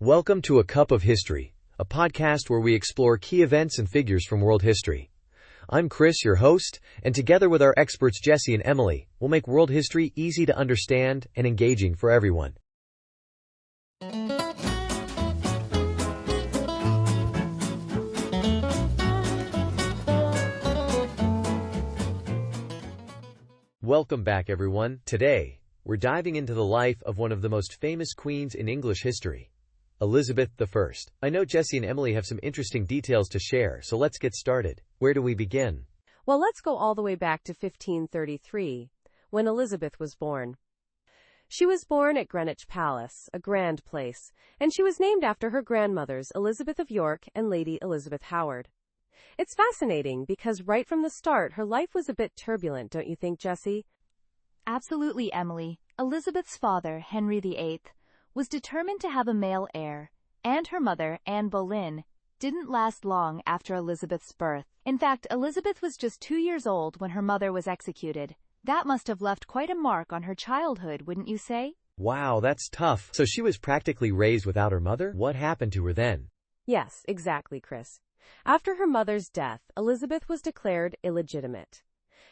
Welcome to A Cup of History, a podcast where we explore key events and figures from world history. I'm Chris, your host, and together with our experts Jesse and Emily, we'll make world history easy to understand and engaging for everyone. Welcome back, everyone. Today, we're diving into the life of one of the most famous queens in English history, Elizabeth I. I know Jesse and Emily have some interesting details to share, so let's get started. Where do we begin? Well, let's go all the way back to 1533, when Elizabeth was born. She was born at Greenwich Palace, a grand place, and she was named after her grandmothers Elizabeth of York and Lady Elizabeth Howard. It's fascinating because right from the start, her life was a bit turbulent, don't you think, Jesse? Absolutely, Emily. Elizabeth's father, Henry VIII, was determined to have a male heir, and her mother, Anne Boleyn, didn't last long after Elizabeth's birth. In fact, Elizabeth was just 2 years old when her mother was executed. That must have left quite a mark on her childhood, wouldn't you say? Wow, that's tough. So she was practically raised without her mother? What happened to her then? Yes, exactly, Chris. After her mother's death, Elizabeth was declared illegitimate.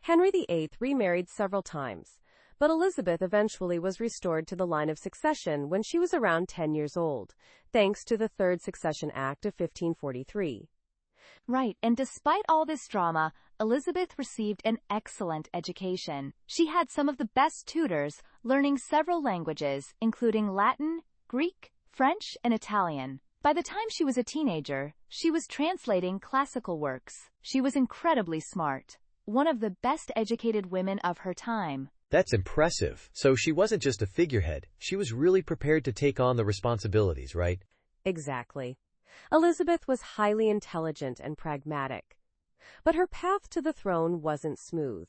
Henry VIII remarried several times, but Elizabeth eventually was restored to the line of succession when she was around 10 years old, thanks to the Third Succession Act of 1543. Right, and despite all this drama, Elizabeth received an excellent education. She had some of the best tutors, learning several languages, including Latin, Greek, French, and Italian. By the time she was a teenager, she was translating classical works. She was incredibly smart, one of the best educated women of her time. That's impressive. So she wasn't just a figurehead, she was really prepared to take on the responsibilities, right? Exactly. Elizabeth was highly intelligent and pragmatic. But her path to the throne wasn't smooth.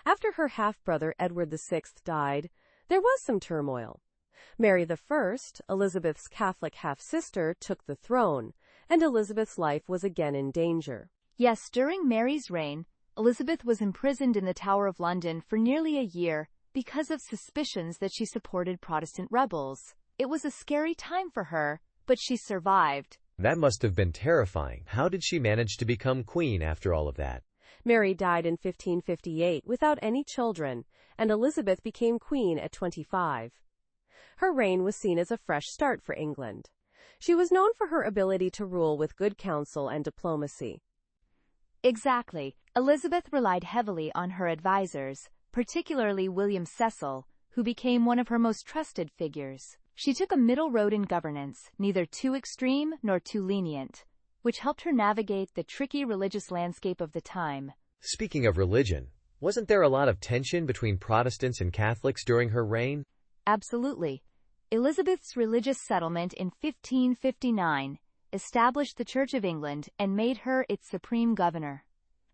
After her half-brother Edward VI died, there was some turmoil. Mary I, Elizabeth's Catholic half-sister, took the throne, and Elizabeth's life was again in danger. Yes, during Mary's reign, Elizabeth was imprisoned in the Tower of London for nearly a year because of suspicions that she supported Protestant rebels. It was a scary time for her, but she survived. That must have been terrifying. How did she manage to become queen after all of that? Mary died in 1558 without any children, and Elizabeth became queen at 25. Her reign was seen as a fresh start for England. She was known for her ability to rule with good counsel and diplomacy. Exactly. Elizabeth relied heavily on her advisors, particularly William Cecil, who became one of her most trusted figures. She took a middle road in governance, neither too extreme nor too lenient, which helped her navigate the tricky religious landscape of the time. Speaking of religion, wasn't there a lot of tension between Protestants and Catholics during her reign? Absolutely. Elizabeth's religious settlement in 1559 established the Church of England and made her its supreme governor.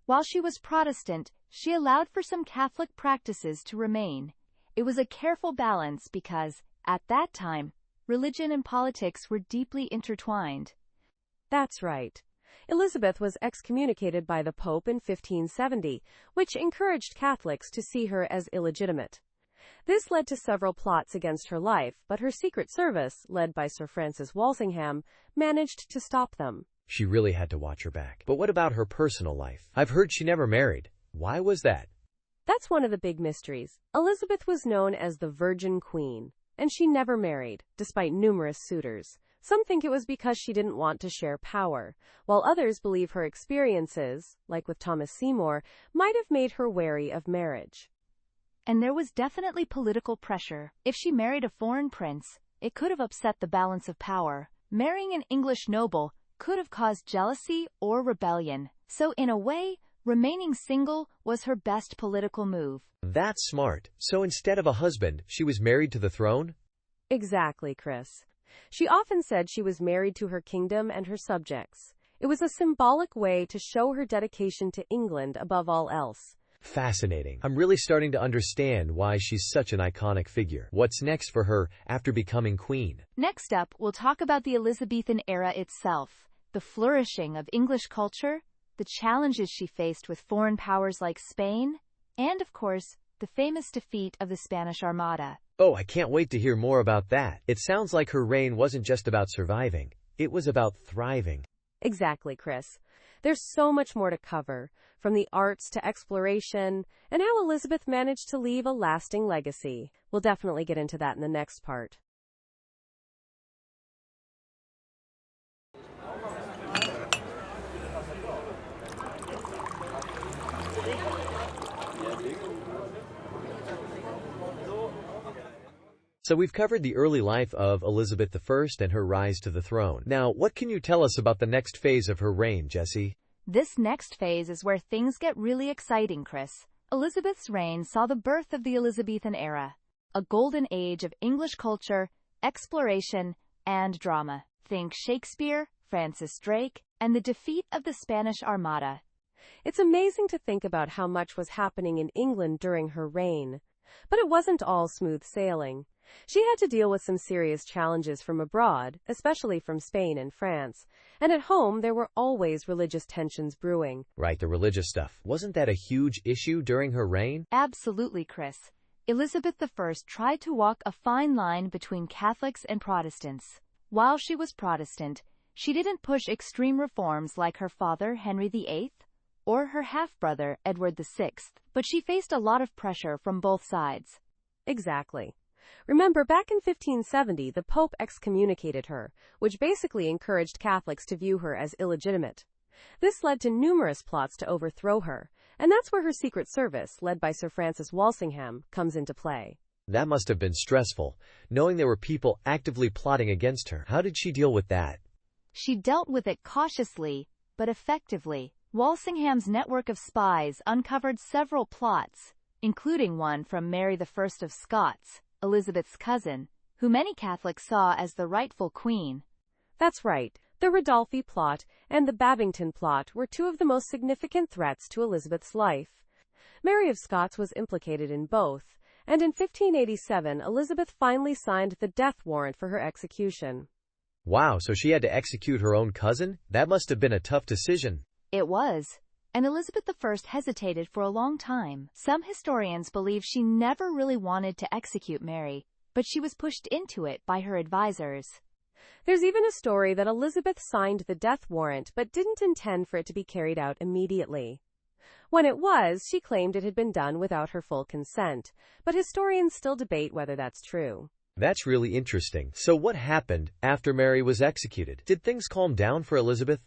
While she was Protestant, she allowed for some Catholic practices to remain. It was a careful balance because, at that time, religion and politics were deeply intertwined. That's right. Elizabeth was excommunicated by the Pope in 1570, which encouraged Catholics to see her as illegitimate. This led to several plots against her life, but her Secret Service, led by Sir Francis Walsingham, managed to stop them. She really had to watch her back. But what about her personal life? I've heard she never married. Why was that? That's one of the big mysteries. Elizabeth was known as the Virgin Queen, and she never married, despite numerous suitors. Some think it was because she didn't want to share power, while others believe her experiences, like with Thomas Seymour, might have made her wary of marriage. And there was definitely political pressure. If she married a foreign prince, it could have upset the balance of power. Marrying an English noble could have caused jealousy or rebellion. So in a way, remaining single was her best political move. That's smart. So instead of a husband, she was married to the throne? Exactly, Chris. She often said she was married to her kingdom and her subjects. It was a symbolic way to show her dedication to England above all else. Fascinating. I'm really starting to understand why she's such an iconic figure. What's next for her after becoming queen? Next up, we'll talk about the Elizabethan era itself, the flourishing of English culture, the challenges she faced with foreign powers like Spain, and, of course, the famous defeat of the Spanish Armada. Oh, I can't wait to hear more about that. It sounds like her reign wasn't just about surviving. It was about thriving. Exactly, Chris. There's so much more to cover, from the arts to exploration, and how Elizabeth managed to leave a lasting legacy. We'll definitely get into that in the next part. So we've covered the early life of Elizabeth I and her rise to the throne. Now, what can you tell us about the next phase of her reign, Jessie? This next phase is where things get really exciting, Chris. Elizabeth's reign saw the birth of the Elizabethan era, a golden age of English culture, exploration, and drama. Think Shakespeare, Francis Drake, and the defeat of the Spanish Armada. It's amazing to think about how much was happening in England during her reign. But it wasn't all smooth sailing. She had to deal with some serious challenges from abroad, especially from Spain and France, and at home there were always religious tensions brewing. Right, the religious stuff. Wasn't that a huge issue during her reign? Absolutely, Chris. Elizabeth I tried to walk a fine line between Catholics and Protestants. While she was Protestant, she didn't push extreme reforms like her father, Henry VIII, or her half-brother, Edward VI, but she faced a lot of pressure from both sides. Exactly. Remember, back in 1570, the Pope excommunicated her, which basically encouraged Catholics to view her as illegitimate. This led to numerous plots to overthrow her, and that's where her Secret Service, led by Sir Francis Walsingham, comes into play. That must have been stressful, knowing there were people actively plotting against her. How did she deal with that? She dealt with it cautiously, but effectively. Walsingham's network of spies uncovered several plots, including one from Mary I of Scots, Elizabeth's cousin, who many Catholics saw as the rightful queen. That's right. The Ridolfi plot and the Babington plot were two of the most significant threats to Elizabeth's life. Mary of Scots was implicated in both, and in 1587 Elizabeth finally signed the death warrant for her execution. Wow, so she had to execute her own cousin? That must have been a tough decision. It was, and Elizabeth I hesitated for a long time. Some historians believe she never really wanted to execute Mary, but she was pushed into it by her advisors. There's even a story that Elizabeth signed the death warrant but didn't intend for it to be carried out immediately. When it was, she claimed it had been done without her full consent, but historians still debate whether that's true. That's really interesting. So what happened after Mary was executed? Did things calm down for Elizabeth?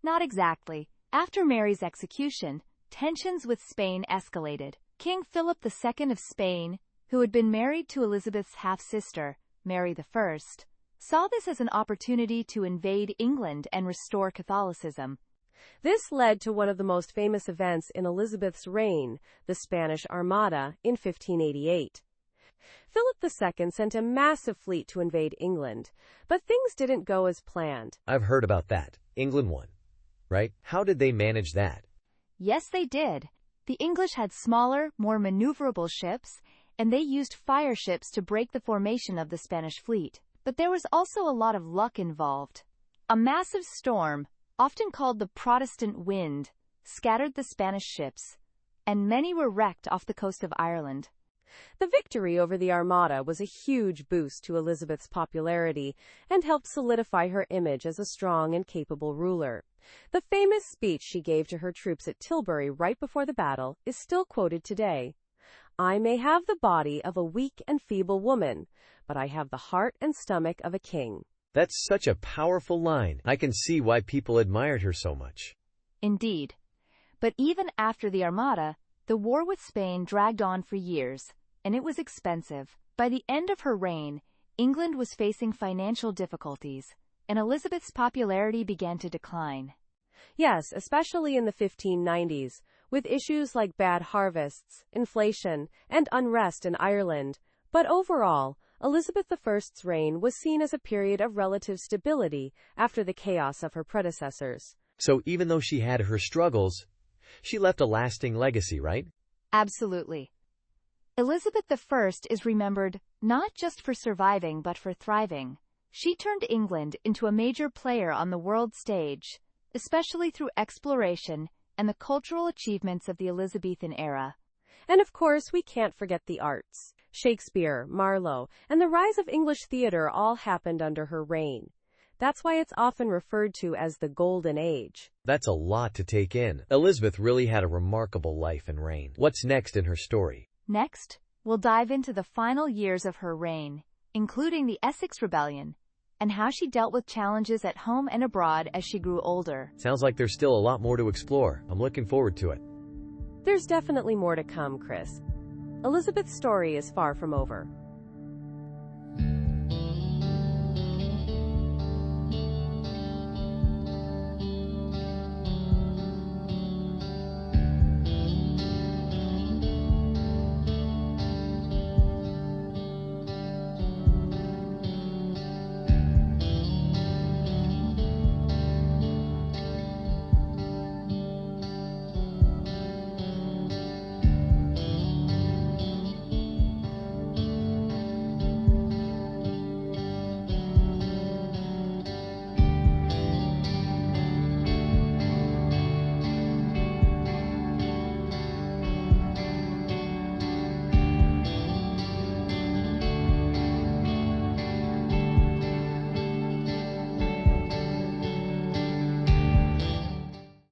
Not exactly. After Mary's execution, tensions with Spain escalated. King Philip II of Spain, who had been married to Elizabeth's half-sister, Mary I, saw this as an opportunity to invade England and restore Catholicism. This led to one of the most famous events in Elizabeth's reign, the Spanish Armada, in 1588. Philip II sent a massive fleet to invade England, but things didn't go as planned. I've heard about that. England won, right? How did they manage that? Yes, they did. The English had smaller, more maneuverable ships, and they used fire ships to break the formation of the Spanish fleet. But there was also a lot of luck involved. A massive storm, often called the Protestant wind, scattered the Spanish ships, and many were wrecked off the coast of Ireland. The victory over the Armada was a huge boost to Elizabeth's popularity and helped solidify her image as a strong and capable ruler. The famous speech she gave to her troops at Tilbury right before the battle is still quoted today. "I may have the body of a weak and feeble woman, but I have the heart and stomach of a king." That's such a powerful line. I can see why people admired her so much. Indeed. But even after the Armada, the war with Spain dragged on for years, and it was expensive. By the end of her reign, England was facing financial difficulties, and Elizabeth's popularity began to decline. Yes, especially in the 1590s, with issues like bad harvests, inflation, and unrest in Ireland. But overall, Elizabeth I's reign was seen as a period of relative stability after the chaos of her predecessors. So even though she had her struggles, she left a lasting legacy, right? Absolutely. Elizabeth I is remembered not just for surviving but for thriving. She turned England into a major player on the world stage, especially through exploration and the cultural achievements of the Elizabethan era. And of course, we can't forget the arts. Shakespeare, Marlowe, and the rise of English theater all happened under her reign. That's why it's often referred to as the Golden Age. That's a lot to take in. Elizabeth really had a remarkable life and reign. What's next in her story? Next, we'll dive into the final years of her reign, including the Essex Rebellion, and how she dealt with challenges at home and abroad as she grew older. Sounds like there's still a lot more to explore. I'm looking forward to it. There's definitely more to come, Chris. Elizabeth's story is far from over.